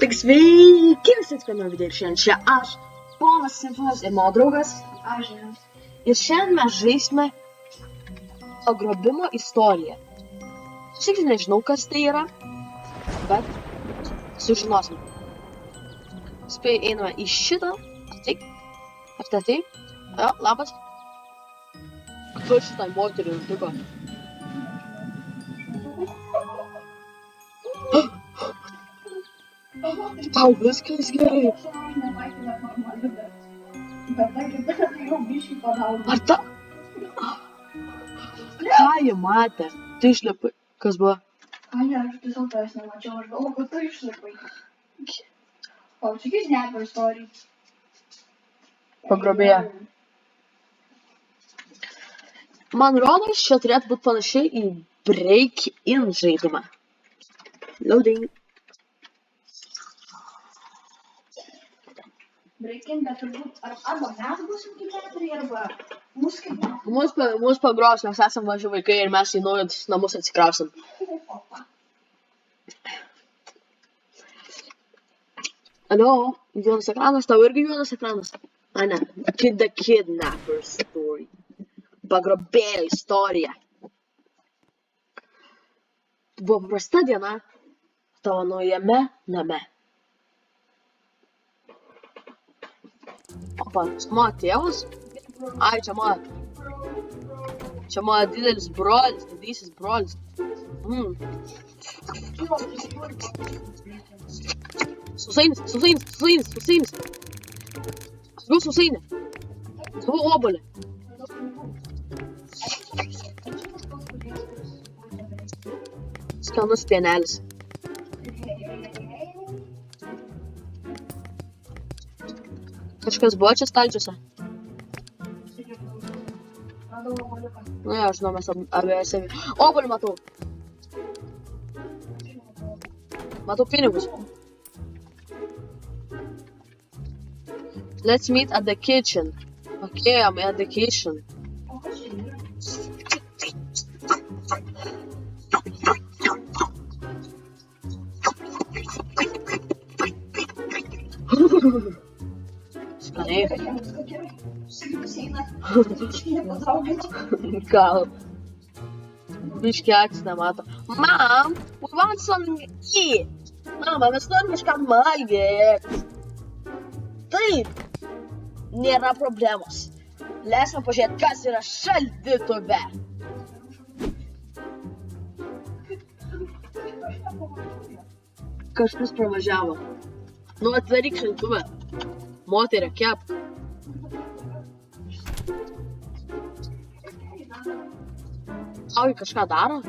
Tik sveiki visi atkreipėme video ir šiandien čia aš, ponas Simfonas ir mano draugas. Aš žinau. Ir šiandien mes žaisime pagrobimo istoriją. Aš tik nežinau, kas tai yra, bet sužinosim. Spėj, einame į šitą. Ateik. Ar tai ateik? Jo, labas. Kur šitai moteriai nutiko? Tau viskas gerai. Ar ta? Ką jie matė? Tu išlipai. Kas buvo? Ai, ne, aš tiesiog tavęs nemačiau, aš galvoju, kad tu išlipai. O, čia kaip nepa istorija. Pagrobėja. Man rodos, čia turėtų būti panašiai į Break-in žaidimą. Loading. Break-in, bet turbūt arba mes būsim keliatoriai, arba mus kaip Mus pagros, mes esame maži vaikai ir mes į naujus namus atsikrausim. Alio, juodas ekranas, tau irgi juodas ekranas? Ai ne, The Kidnapper Story. Pagrobėjo istorija. Buvo paprasta diena tavo naujame name. Opa, mano tėvas? Ai, čia mano didelis brolis, didysis brolis. Sausainis. Aš buvau sausainė. Aš buvau obuolė. Skanus pienelis. Kažkas buvo čia stalčiuose? Nu, jo, žinau, mes abiejose. Obuolį matau. Matau pinigus. Let's meet at the kitchen. Okay, I'm at the kitchen. Skaniai. Gal. Biški akis nemato. Mom, we want something to eat. Mama, mes norim kažką valgyti. Taip. Nėra problemos. Leisime pažiūrėti, kas yra šaldytuve. Kažkas pravažiavo. Nu, atvaryk šaldytuvę. Moteria, kepk. Tau jį kažką daro?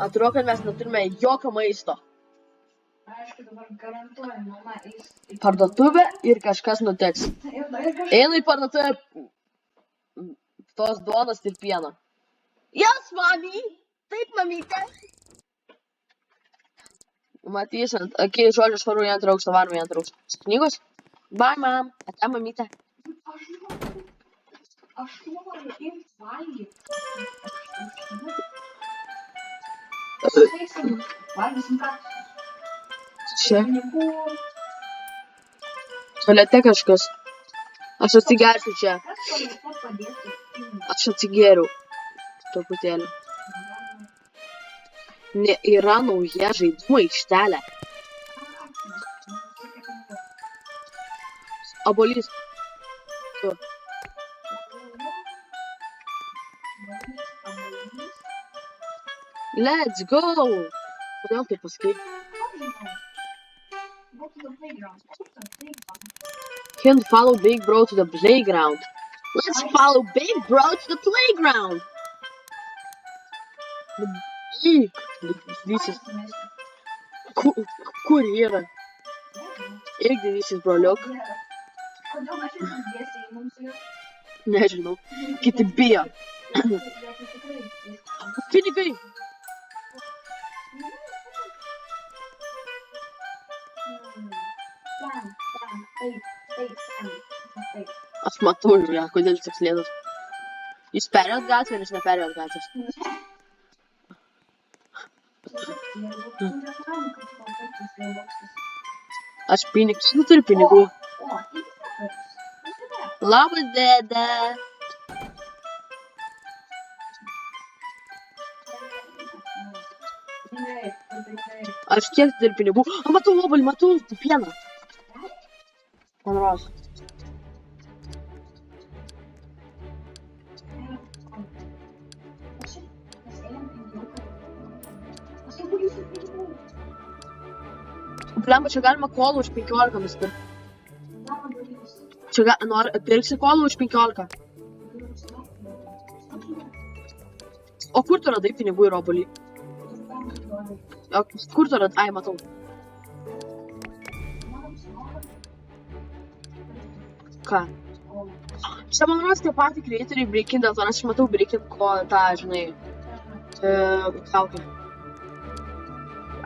Atrodo, kad mes neturime jokio maisto. Aišku, dabar garantuoju, mama eis į Parduotuvę ir kažkas nutiks. Einu į parduotuvę tos duonos ir pieno. Yes, mami! Taip, mamyte. Matysim, kai žodžiu švaru į antrą aukštą, varom į antrą aukštą. Knygos? Bye, mam. Ate, mamyte. Aš noriu imti valgyti. Valgysim ką? Čia. Tualete kažkas. Aš atsigersiu čia. Kas tualete padėtų? Aš atsigėriau. Truputėlį. Yra nauja žaidimų aikštelė. Obuolys. Tu. Let's go! Kodėl tai pasakai? Can't follow Big Bro to the playground. Let's follow Big Bro to the playground! Didysis. Kur yra? Ir didysis broliuk. Kodėl aš jau dviesiai mums jau? Nežinau. Kiti bijo. Pinigai! Aš matau ją, kodėl jis toks lėtas. Jūs perėjot gatvę, ar jūs neperėjot gatvės? Aš pinigus, tu turi pinigų. O, tai visą. Labas, dėdė. Aš kiek turi pinigų? A, matau obuolį, matau pieną. Man rodos. Blemba, čia galima kolų už 15 nusipirkti. Čia pirksi kolų už 15. O kur tu radai pinigų ir obuolį? Kur tu radai? Ai, matau. Ką? Čia man rodos tie patį kreatoriai Breaking, dėl to nes aš matau Breaking ko tą, žinai, kaukę.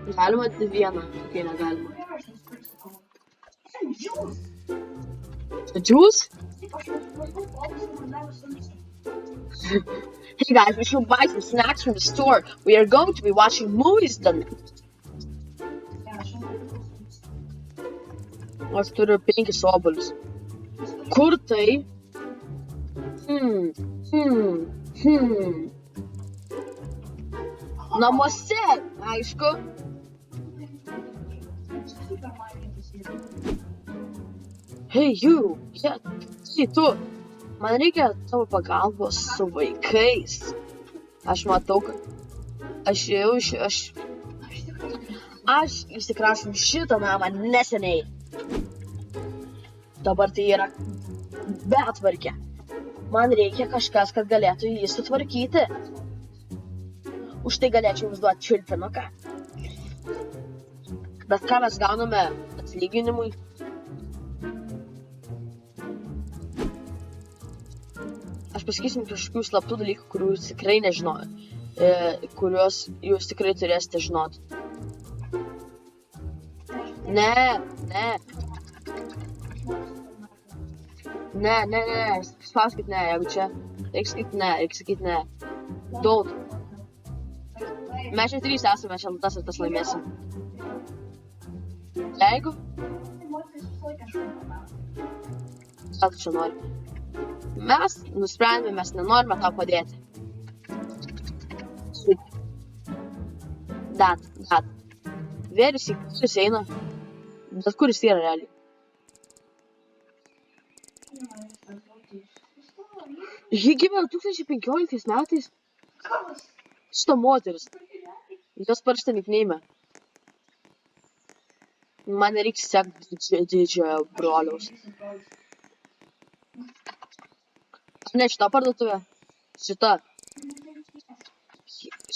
Galima vieną, kai negalima. Juice? Hey guys, we should buy some snacks from the store. We are going to be watching movies tonight. Aš turiu 5 obuolius. Kur tai? Namuose, aišku. Hey, you. Hey, tu. Man reikia tavo pagalbos su vaikais. Aš matau, kad aš įsikrašau šitą namą neseniai. Dabar tai yra betvarkė. Man reikia kažkas, kad galėtų jį sutvarkyti. Už tai galėčiau jums duoti čiulpinuką. Bet ką mes gauname atlyginimui? Aš pasakysiu kažkokių slaptų dalykų, kurių jūs tikrai nežinojo. Kuriuos jūs tikrai turėsite žinoti. Ne. Spauskit ne, jeigu čia. Reikia sakyti ne. Don't. Mes čia 3 esame, čia tas ir tas laimėsim. Jeigu? Ką tu čia nori? Mes nusprendėme, mes nenorime tau padėti. Dat. Vėris į kuris eina. Bet kuris yra realiai. Ji gimė 2015 metais. Šito moteris. Jos parašyta nikneime. Man nereiks sekti didžiojo broliaus. Ne, šita parduotuvė. Šita.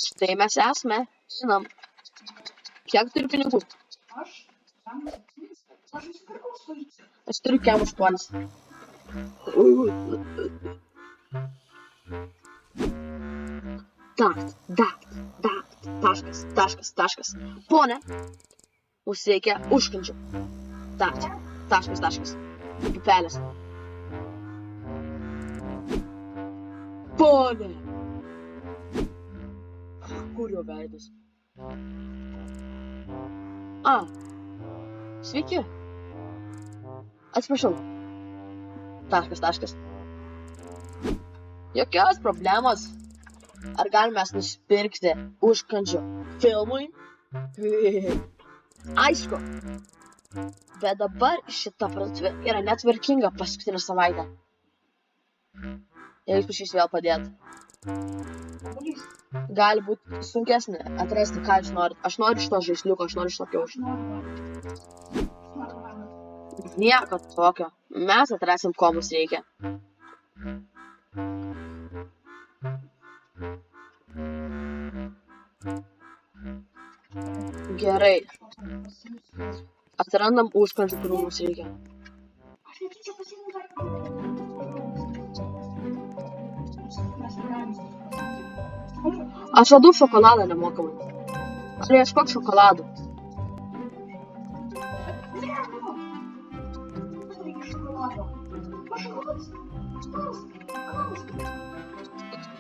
Štai mes esame. Žinom. Kiek turiu pinigų? Aš turiu kem 8. Taškas. Pone, mums reikia užkandžių. Taškas. Pupelės. Pone! Kur jo veidas? Sveiki. Atsiprašau. Taškas. Jokios problemos. Ar galime mes nusipirkti užkandžių filmui? Aišku. Bet dabar šita parduotuvė yra netvarkinga paskutinę savaitę. Jei jūs prašys vėl padėti. Gali būti sunkesnė atrasti, ką jūs norit. Aš noriu šito žaisliuko, aš noriu šito kiaušio. Nieko tokio. Mes atrasim, ko mums reikia. Gerai. Atrandam užkandžių, kurių mums reikia. Aš radau šokoladą nemokamai. Ar ieškok šokoladų?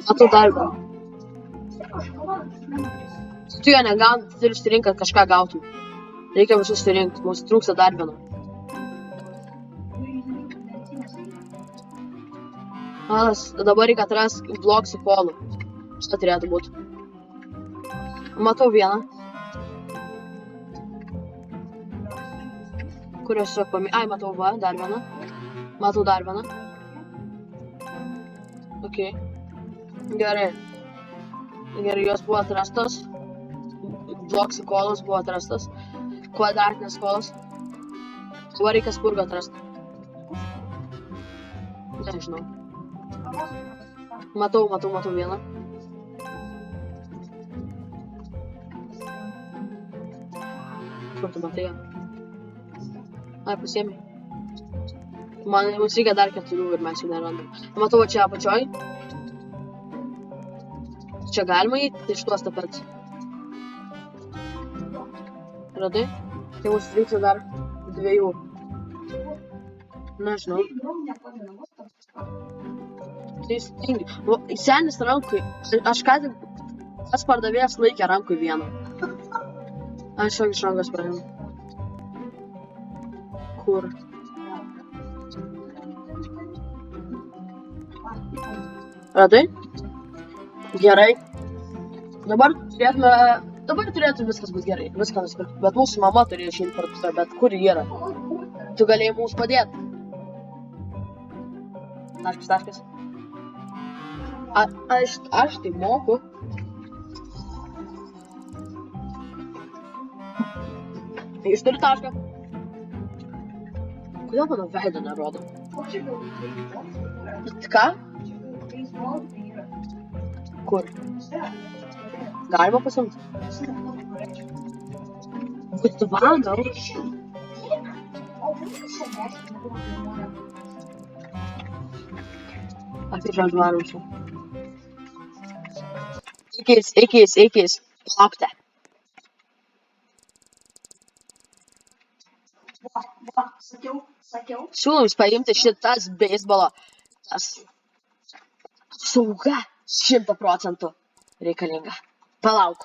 Matau dar. Tu jo negauni, tu turi išsirinkti, kad kažką gautum. Reikia visus surinkti, mums trūksta dar vieno. Alas, dabar reikia atrasti blok su kolu. Šitą turėtų būti. Matau vieną. Kurios sakome. Ai, matau va, dar vieną. Matau dar vieną. Ok. Gerai. Gerai, jos buvo atrastos. Bloks su kolos buvo atrastas. Kvadratinės kolos. Dabar reikia spurgą atrasti. Nežinau. Matau vieną. Kur tu matai ją? Ai, pasiėmė. Mums reikia dar 4 ir mes jų nerandam. Matau va čia apačioj. Čia galima įti, tai šituos tapet. Radai? Tai mums reikia dar 2. Nežinau. Tai stingi. Senis rankui. Aš ką tik tas pardavėjas laikė rankui vieną. Aš jau iš rankos paėmiau. Kur? Radai? Gerai. Dabar turėtų viskas būti gerai. Viską nusipirkti. Bet mūsų mama turėjo išeiti parduotuvę, bet kur ji yra? Tu galėjai mums padėti. Taškas. Aš tai moku. Jūs turi tašką. Kodėl mano veido nerodo? Ką? Kur? Galima pasimti? Būtų valandą. Atsiprašau, varusiu. Eikis. Palaukite. Sakiau. Siūlau jums paimti šitas beisbolo. Tas apsauga 100% reikalinga. Palauk.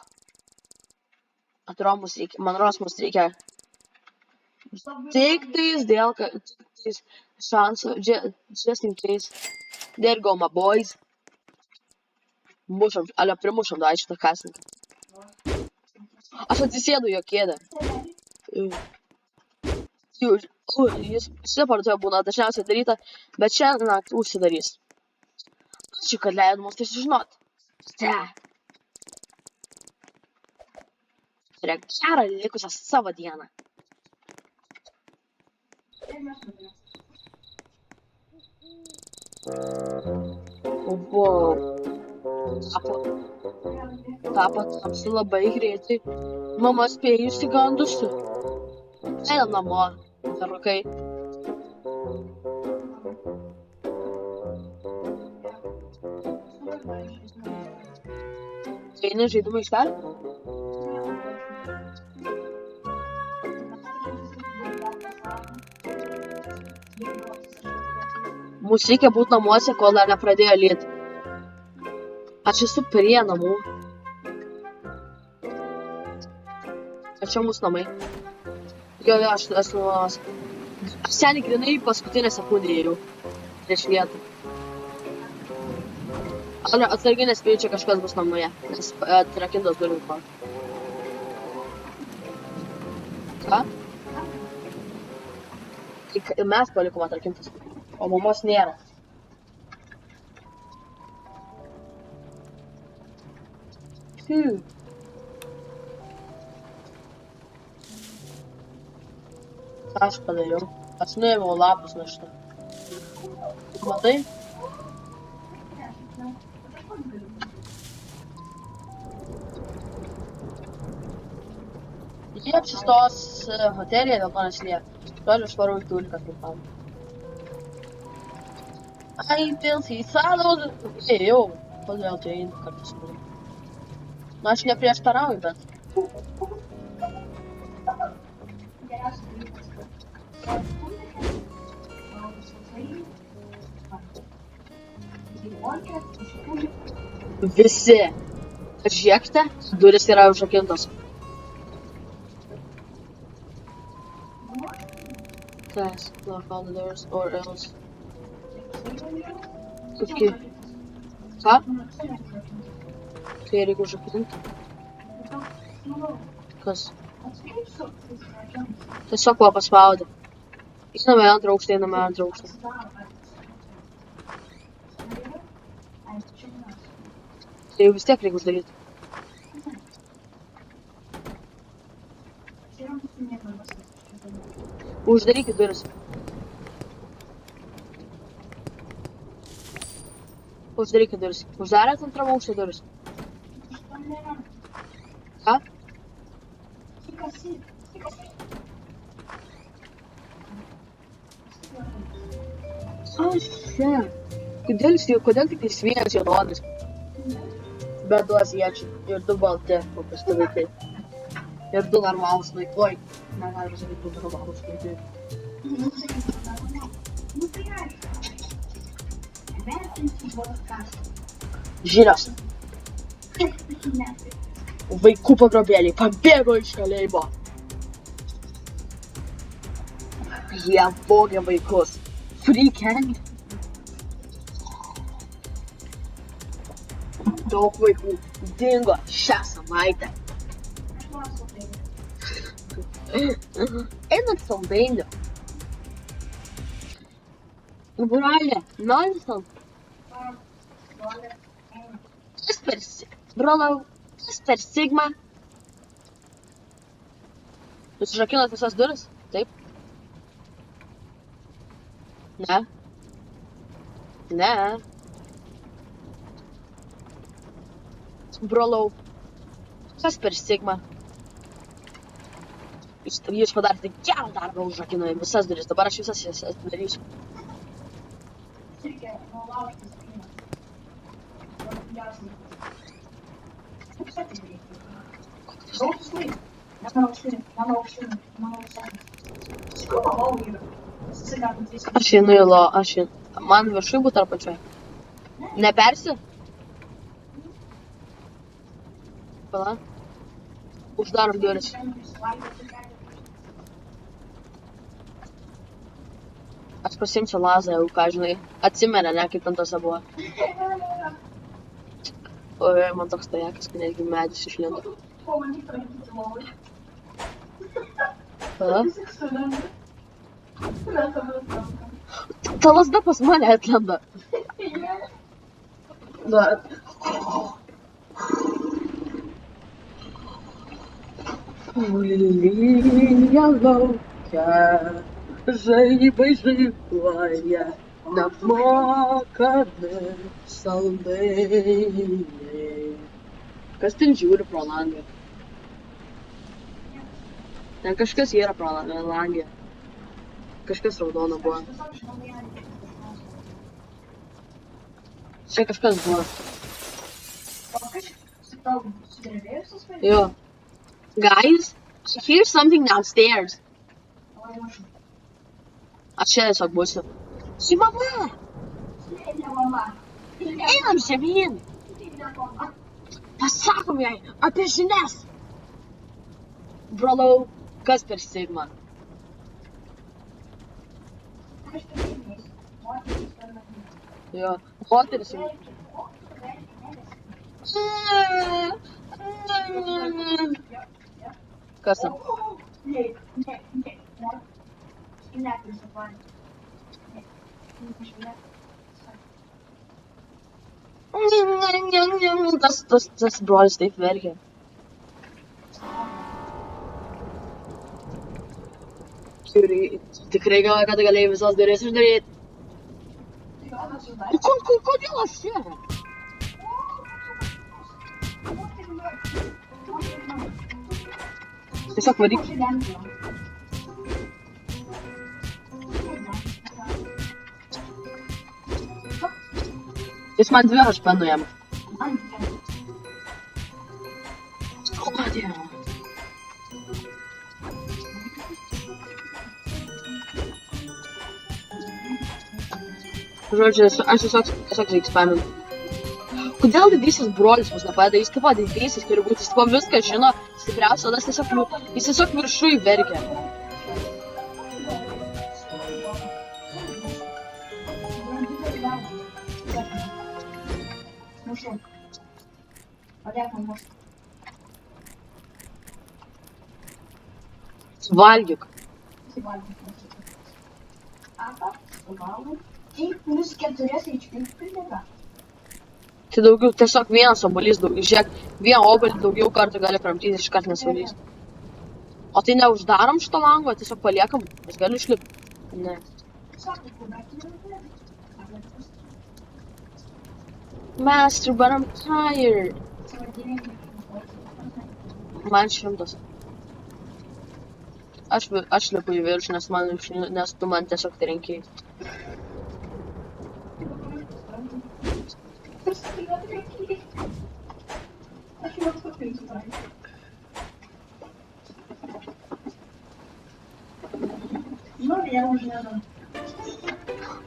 Atrodo, mums reikia. Tik tais dėl, kad šansų, just in case. There go my boys. Primušam dar šitą kasininką. Aš atsisėdu jo kėdę. Šitą parduotuvė būna dažniausiai daryta, bet šiandien naktį užsidarys. Ačiū, kad leido mums tai sužinoti. Turėk gerą likusią savo dieną. Wow. Tapo tamsu labai greitai. Mama spėjo išsigandusi. Einam namo, vyrukai. Eini žaidimų aikštelę? Mums reikia būti namuose, kol dar nepradėjo lyti. Aš esu prie namų. Ar čia mūsų namai? Jo, aš esu namuose. Aš seniai grinai paskutinę sekundę ėjau. Prieš vietą. Atsargiai nespėjau, čia kažkas bus namoje, nes atrakintos durys buvo. Ką? Mes palikom atrakintas, o mamos nėra. Ką aš padariau? Aš nuėmiau lapus nuo šito. Matai? Jie apsistos hotelėje, dėl to nesilieka. Toliau aš varau į tuliką kaip tam. Ai, pilsiai, salos. Ėjau. Kodėl tu eini kartu su manim? Na, aš neprieštarauju, bet. Visi. Žiūrėkite, durys yra užrakintos. Kas? Lock all the doors or else. Kokie? Ką? Tai reikia užrakinti. Kas? Tiesiog va paspaudė. Einame antrą aukštą, einame antrą aukštą. Tai jau vis tiek reikia uždaryti. Uždarykit duris. Uždarykit duris. Uždarėt antram aukštą duris. Ką? Čia. Kodėl tik tais vienas juodonis? Be du aziečiai ir du balti, paprasti vaikai. Ir du normalūs vaikai. Oi, negalima sakyti, du normalūs vaikai. Žinios. Vaikų pagrobėliai pabėgo iš kalėjimo. Jie vogė vaikus. Freakend. Daug vaikų dingo šią savaitę. Einat saldainių. Brolė, nori saldainių? Kas per Sigma? Jūs užrakinot visas duris? Taip? Ne? Ne. Brolau, kas per Sigma? Jūs padarėte gerą darbą užrakinami visas duris, dabar aš visas jas darysiu. Aš einu į lo, man viršui būtų ar pačioj? Nepersi? Pala. Uždarom duris. Aš pasiimsiu lazą, jau ką žinai. Atsimerė, ne, kaip ten tose buvo. Oi, man toks tajakas, kai netgi medis išlindo. Pala. Ta lazda pas mane atlenda. Lyja laukia, žaibai žaibuoja, nemokami saldainiai. Kas ten žiūri pro langą? Ten kažkas yra pro langą. Kažkas raudona buvo. Čia kažkas buvo. Jo. Guys, I hear something downstairs. Aš čia tiesiog būsiu. Su mama! Einam žemyn! Pasakom jai apie žinias! Brolau, kas per Sigma? Jo, moteris jau. Kas tam? Tas brolis taip verkia. Tikrai galvoju, kad galėjai visos duris uždaryti. Kodėl aš čia? Tiesiog varyk. Jis man 2 HP nuėmė. O, Dieve. Žodžiu, aš tiesiog reikia spamint. Kodėl didysis brolis mus nepadeda? Jis taip pat didysis turi būti, jis taip viską žino, stipriausia, o jis tiesiog viršui verkia. Valgyk. Tai daugiau, tiesiog vienas obuolys, žiūrėk, vieną obuolį daugiau kartų gali kramtyti, iškart nesaulys. O tai neuždarom šito lango, tiesiog paliekam, jis gali išlipti. Ne. Master, but I'm tired. Man 100. Aš lipu į viršų, nes tu man tiesiog trenkiai.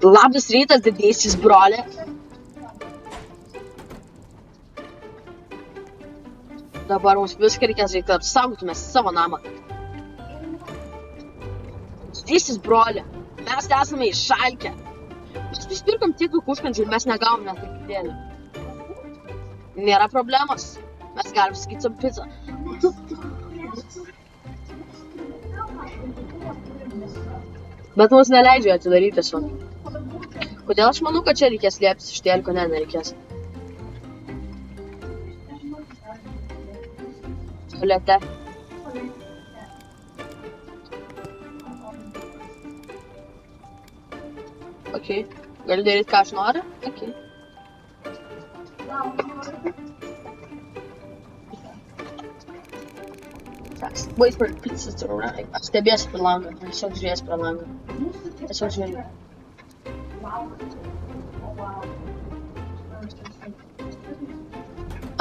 Labas rytas, didysis broli. Dabar mums viską reikės apsaugotume savo namą. Didysis broli, mes esame išalkę. Mes nusipirkom tiek daug užkandžių ir mes negavom net truputėlį. Nėra problemos. Mes galim sakyti savo pizzą. Bet mums neleidžia atidaryti tiesiog. Kodėl aš manau, kad čia reikės lieptis iš teliko? Ne, nereikės. Tualete. Ok. Gali daryti, ką aš noriu? Ok. Wait for the pizza to arrive. Aš stebėsiu per langą. Aš tiesiog žiūrėsiu per langą. Tiesiog žiūrėsiu.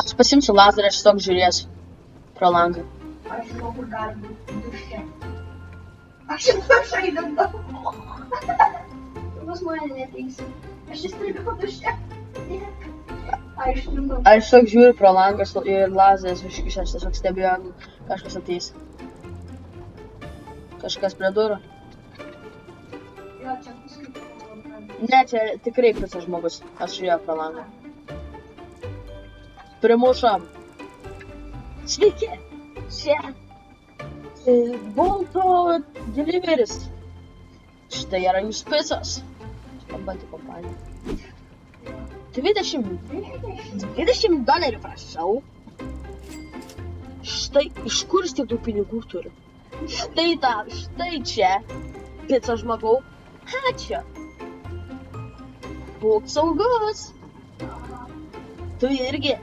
Aš pasimsiu lazerį, aš tiesiog žiūrėsiu pro langą. Aš žinau, kur gali būti duše. Aš jau žaidam. Pas mane neteisi. Aš įstrigau duše. Aš tiesiog žiūriu pro langą ir lazeris iš aš tiesiog stebėjau, jeigu kažkas ateis. Kažkas prie durų. Jo, čia paskui. Ne, čia tikrai picas žmogus. Aš žiūrėjau pro langą. Primušam. Sveiki. Čia. Bolto deliveris. Štai yra jūsų picas. Skambanti kompanija. 20 dolerių prašau. Štai, iš kur jis tiek daug pinigų turi? Štai čia. Pica žmogau. Ačiū. Būk saugus. Tu irgi.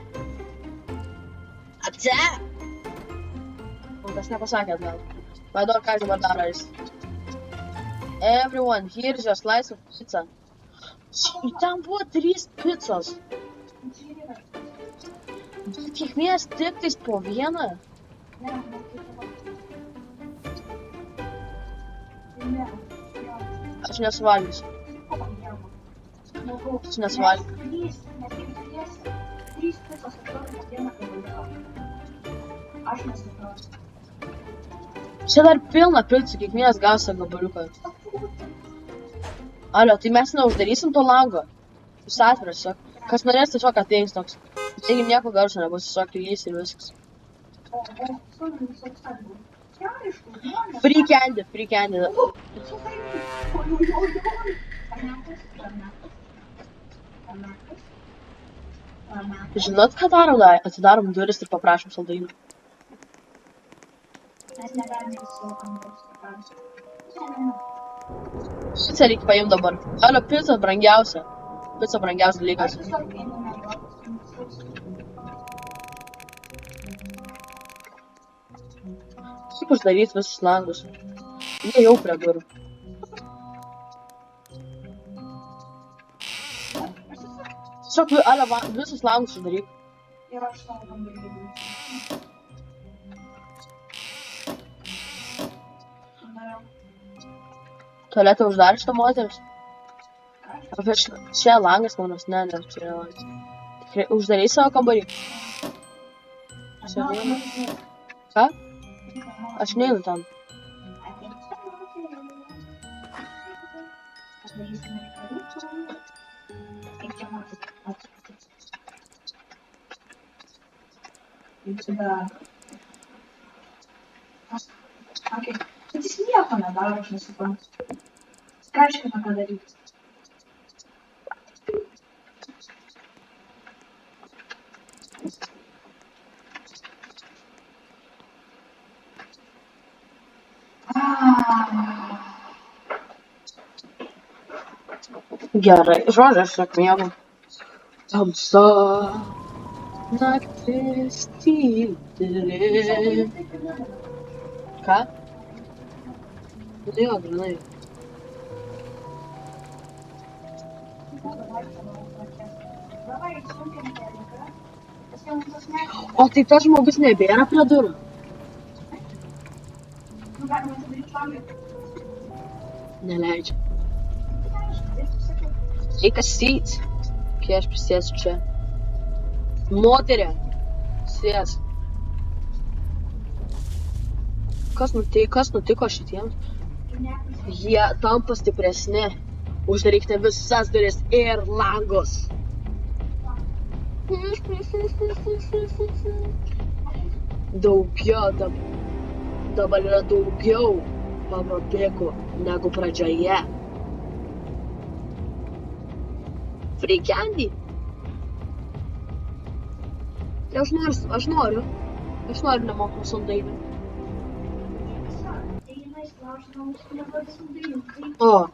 Atsė. Kas nepasakė atgal. Vaidor, ką dabar daro jis. Everyone, here's your slice of pizza. Ten buvo 3 pizzos. Bet kiekvienas tik tais po vieną. Aš nesuvalgysiu. Aš nesuvalgysiu. 3 pizzos atrodo vieną gabaliuką. Aš nesuvalgysiu. Čia dar pilna picų, kiekvienas gaus savo gabaliuką. Alio, tai mes neuždarysim to lango. Jis atviras, tiesiog. Kas norės, tiesiog ateis toks. Taigi nieko garso nebus, tiesiog lys ir viskas. Free candy. Žinot, ką darom? Atidarom duris ir paprašom saldainių. Mes negalime įsivaizduoti. Pizza reikia paimti dabar. Alio, pizza brangiausia. Pizza brangiausias dalykas. Kaip uždaryti visus langus? Jie jau prie durų. Tiesiog, Alio, visus langus uždaryk. Ir aš savo kambarį. Tualetą uždarė šitą moteris? Čia langas, manos, ne, čia yra langas. Uždarei savo kambarį. Ką? Aš neinu ten. Bet jis nieko nedaro, aš nesuprantu. Ką reiškia tą daryti? Gerai, žodžiu, aš tiesiog miegu. Tamsa, naktis tyli. Ką? Nu jo, grinai. O tai tas žmogus nebėra prie durų? Neleidžia. Take a seat. Kai aš prisėsiu čia. Moterė. Sės. Kas nutiko šitiems? Jie tampa stipresni. Uždarykite visas duris ir langus. Dabar yra daugiau pagrobikų negu pradžioje. Free candy. Aš noriu nemokamų saldainių. O.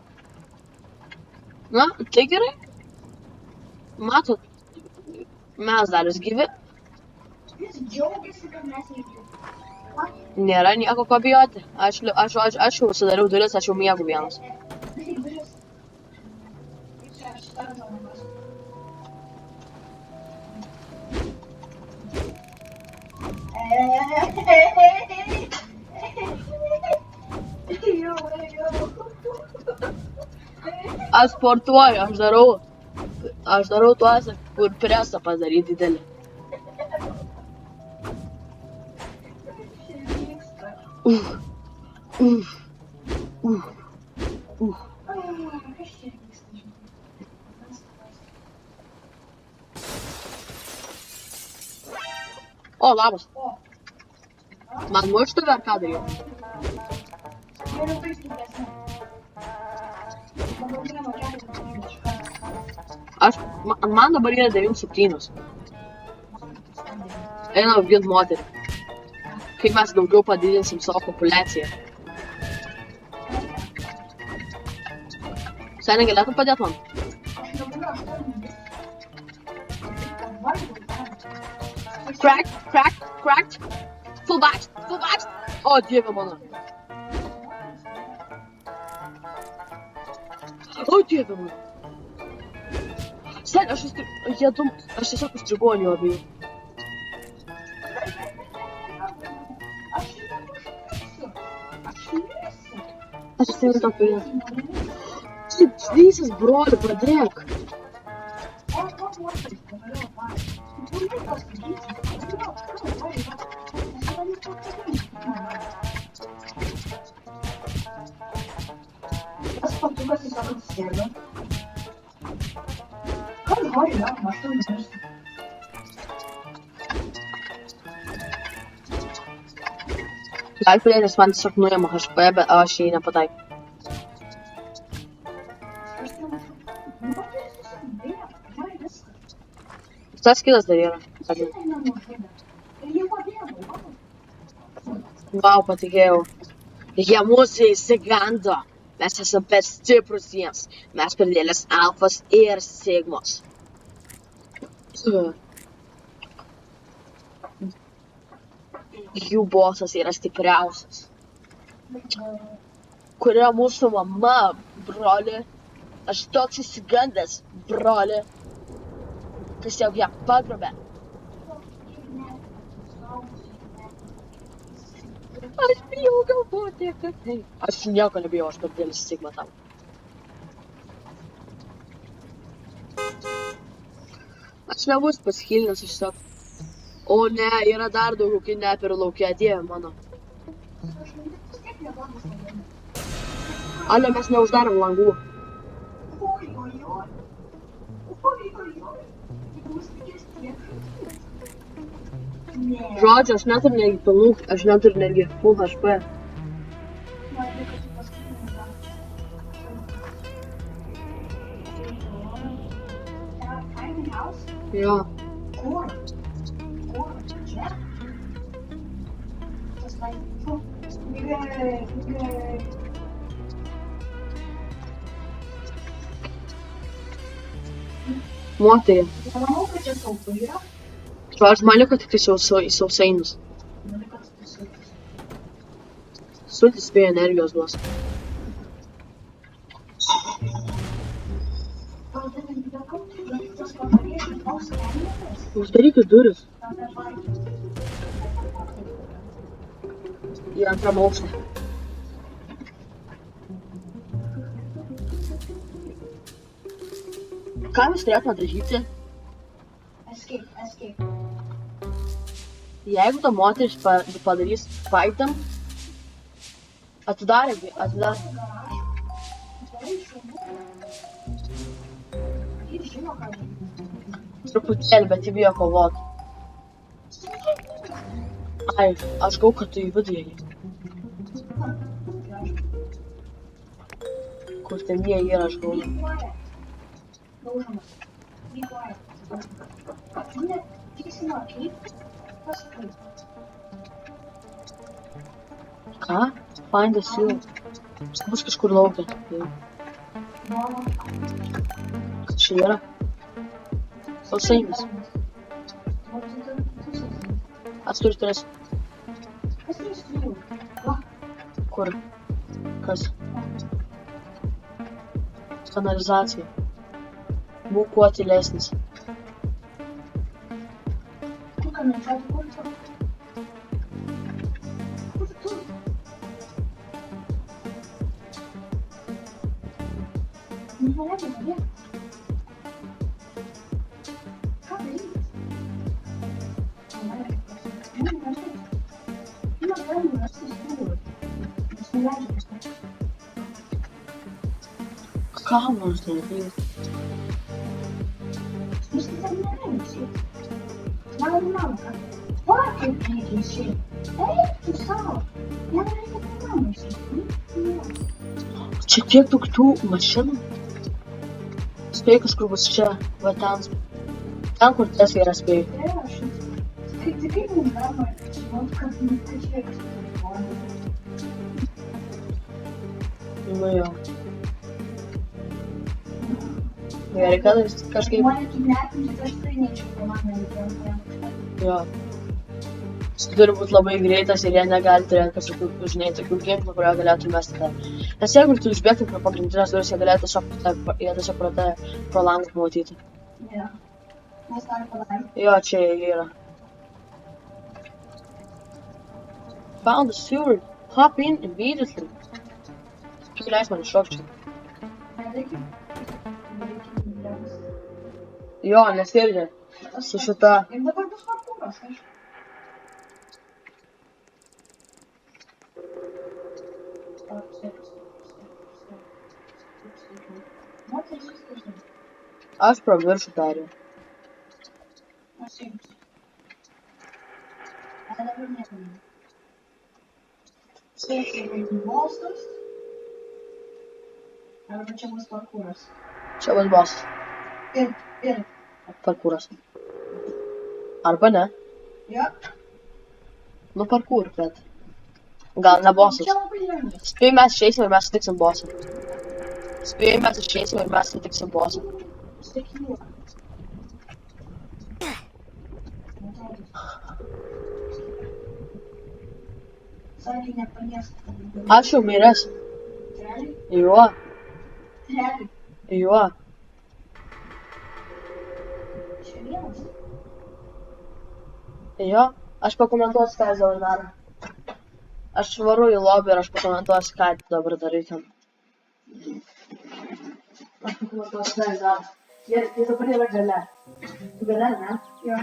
Na, tai gerai. Matot, mes dar vis gyvi. Jis džiaugiasi, kad mes gyvi. Nėra nieko ko bijoti. Aš jau užsidariau duris, aš jau miegu vienas. Aš sportuoju, aš darau tuos, kur presą padaryti didelį. O, labas. Man muštų ar ką daryti? Man dabar yra 9-7. Einam apgint moterį. Kaip mes daugiau padidinsim savo populiaciją. Seniai galėtum padėti man? Cracked. Full back. O, dieve mano. O, dieve mano. Seniai, aš tiesiog užstrigau ant jų abiejų. Aš įsivėliu tą pilį. Šlysis, broli, pradėk. Tas patukas tiesiog atsisėdo. Kas nori, aš to nežinau. Galplėnis man tiesiog nuėma HP, bet aš jį nepataikiau. Tas kitas dar yra. Vau, patikėjau. Jie mūsų įsigando. Mes esame per stiprus jiems. Mes per didelės alfos ir sigmos. Jų bosas yra stipriausias. Kur yra mūsų mama, broli? Aš toks įsigandęs, broli. Tiesiog ją pagrobė. Aš bijau galvoti apie tai. Aš nieko nebijau, aš per didelis sigma tam. Aš Jis nebus paskilinas išsap. O ne, yra dar daugiau kidnaperių laukia, dieve mano. Vis tiek neblogas labai. Ale, mes neuždarėm langų. Oi, oi, oi. Oi, oi, oi. Jeigu mus reikės tiek. Ne. Žodžiu, aš neturiu netgi pilnų, aš neturiu netgi full HP. Man reikia su paskutiniu dar. Tiny house? Jo. Kur? Kur? Čia? Tas laimė. Gerai. Moterį. Nemanau, kad čia saugu yra. Žodžiu, man liko tik sausainius. Man liko tik saugus. Sultis spėjo energijos duos. Uždarykit duris. Į antram aukštą. Ką mes turėtume daryti, Escape. jeigu ta moteris padarys fight'am? Atidarė. Truputėlį, bet jį bijo kovot. Ai, aš gau, kad tu į vidų įeini. Kur ten jie yra, aš gau. Ką? Find a seal. Jis bus kažkur laukia. Kas čia yra? Sausainis. Atskiriu tris. Kur? Kas? Kanalizacija. Būk kuo tylesnis. Ką mums daryti? Čia tiek daug tų mašinų. Spėju kažkur bus čia, va ten. Ten, kur Tesla yra spėju. Nu jo. Gerai, kad vis kažkaip... Jo. Jis turi būti labai greitas ir jie negali turėti kažkokių, žinai, tokių ginklų, kurio galėtų mesti tave. Nes jeigu tu išbėgtum pro pagrindinės duris, jie galėtų tiesiog pro langą pamatyti. Jo, čia jie yra. Found the sewer. Hop in immediately. Tu leis man iššokti. Jo, nes irgi su šita... Ir dabar bus parkūras, aišku. Aš pro viršų perėjau. Aš imsiu. Dabar nežinau. Sveikai vaikų bosas. Arba čia bus parkūras. Čia bus bosas. Ir. Parkūras. Arba ne. Jo. Nu parkūr, bet... Gal ne bosas. Čia labai lengva. Spėju mes išeisim ir mes sutiksim bosą. Spėju mes išeisim ir mes sutiksim bosą. Sėkmė. Sakė, nepaliestų. Aš jau miręs. Realiai? Jo. Realiai. Jo. Čia vienas. Jo. Aš pakomentuosiu, ką jis dabar daro. Aš varu į lobį ir aš pakomentuosiu, ką dabar darai ten. Aš pakomentuosiu, ką jis daro. Jie dabar yra gale. Tu gali, ne? Jo.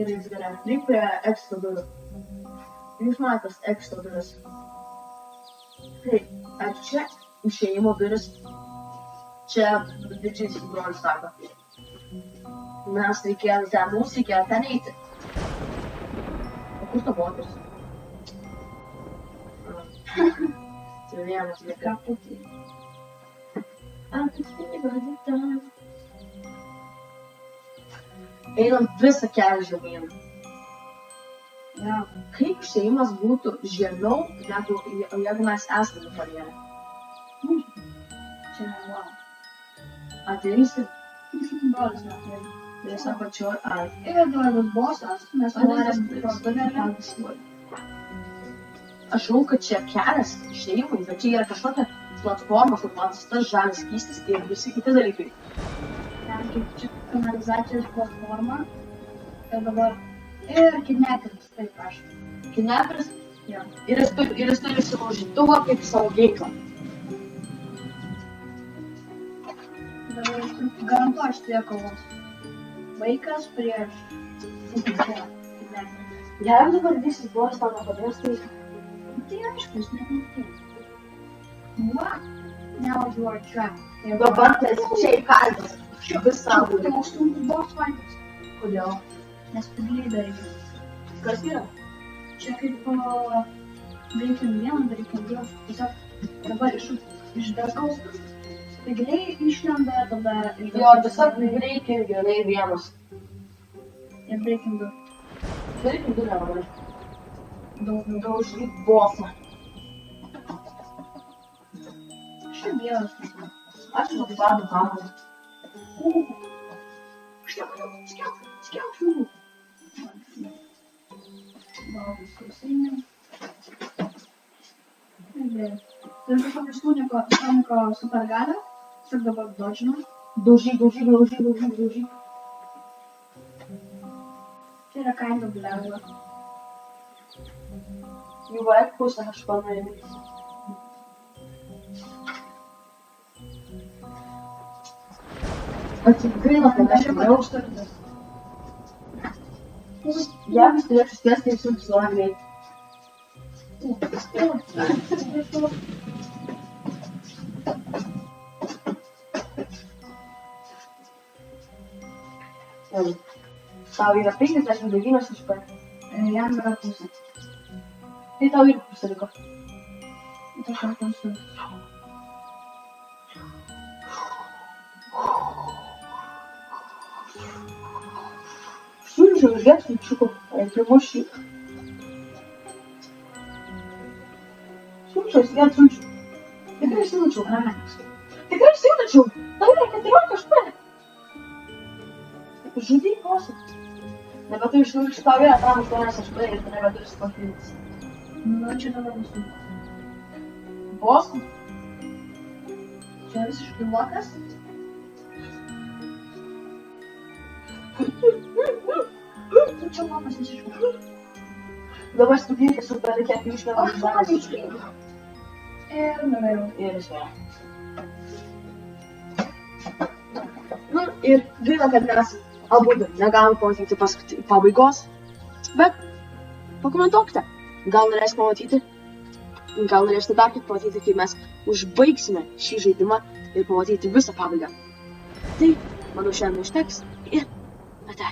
Ir jis gali. Lyg prie ekstra durų. Jūs matos ekstra duris. Tai, ar čia išėjimo duris? Čia didžiulis brolis sako. Mes reikėjo ten, mums reikėjo ten eiti. O kur ta moteris? Tai vienas lieka. Ką putį. Einam visą kelią žemyn. Jo. Kaip išėjimas būtų žemiau, jeigu mes esame karjerą? Čia ne wow. Ateisi Brolis neturi. ir sako, čia ar. Ir duodas bosas, mes norėm parduotuvėlę. Aš žinau, kad čia kelias išėjimui, bet čia yra kažkokia platforma, kur matas tas žalias skystis ir visi kiti dalykai. Ten kaip čia kanalizacijos platforma. Ir dabar. Ir kidnaperis, taip aš. Kidnaperis Jo. ir jis turi sulaužytuvą kaip savo ginklą. Dabar aš garantuoju šitie kovos. Vaikas prieš. Kidnaperis. Jeigu dabar visi brolis tau nepadės, tai Tai aišku, jis nepamatė. What? Now you are trapped. dabar tu esi čia įkalintas. Visam Tai laikui. užtrunkus boss fightas. Kodėl? Nes paglydai. Kas yra? Čia kaip Breaking 1, Breaking 2. Tiesiog dabar iš dangaus spygliai išlenda, tada iš Jo, tiesiog reikia ir gerai vienas. Ir Breaking 2. Reikia du nelabai. Daug. Daužyt bosą. Šiaip vienas. Aš žinau, kaip vadu kamerą. Skelk žmogų. Valdas sausainė. Turiu kažkokį Soniko supergalią. Tiesiog dabar dodžinu. Daužyk. Tai yra kind of lengva. Jų vaik pusę aš panainu. Atsigaila, kad aš jau galiu užtartas. jeigu jis turėtų spėsti, tai sunkus labai greit. Tau yra 59 HP. Jam yra pusė. Tai tau irgi pusė liko. Tai aš esu. Siūlyčiau užbėgti čiukų, primušį. Siūlyčiau. Tikrai siūlyčiau. Tau yra 14 HP. Žudyk bosą. Nebeturi išlūkti, tau yra tam 8 HP ir tu nebeturi spaklintis. Nu, čia dabar visų. Bosą? Čia visiškai lokas. Tu čia lokas visiškai. Dabar studijuoti su perikėti išmėgą. Aš man iškėjau. Ir nuėjau. Ir išmėgą. Nu, ir gaila, kad mes abudu negavom pamatyti pabaigos, bet pakomentuokite. Gal norėsite pamatyti, gal norėsite dar kaip pamatyti, kaip mes užbaigsime šį žaidimą ir pamatyti visą pabaigą. Tai, manau, šiandien užteks ir ate.